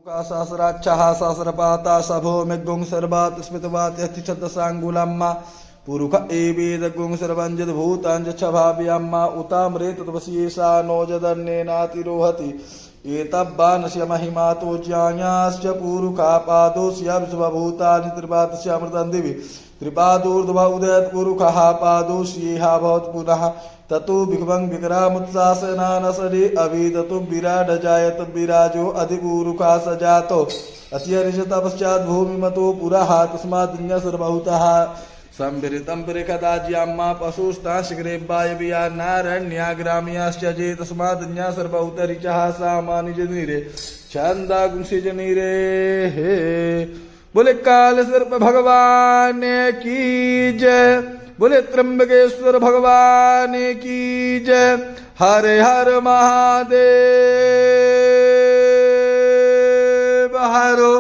सहस्राक्षः सहस्रपाता सभो मेघुं सर्वात् स्मितवात् यतिशतसाङ्गुलम्मा पुरुष एवेदगुं सर्वञ्जद भूताञ्च छभाव्यम्मा उताम्रे तद्वशीषा नो जदन्नेनातिरोहति एतब्बानस्य महिमातो ज्ञायाश्च पुरुखा पादोस्य विश्वभूतानि त्रिपादस्य अमृतं दिवि त्रिपादोर्ध्व उदयत् पुरुखः पादोष्येह भवत् पुनः ततो विभवं विक्रामुत्सासनानसरे अवेदतु विराड जायत विराजो अधिपुरुखा स जातो अत्यरिषतपश्चात् भूमिमतो पुरः तस्माद् सर्वभूतः संवृतं परिखदाज्याम्मा पशुस्ता शीघ्रेवाय वियान्नारण्या ग्राम्याश्च जे तस्माद् सर्वभूतरिचः सामानिजनीरे छन्दागुंसिजनीरे हे बोले काल सर्प भगवान की जय बोले त्र्यंबकेश्वर भगवान की जय हर हर महादेव हरो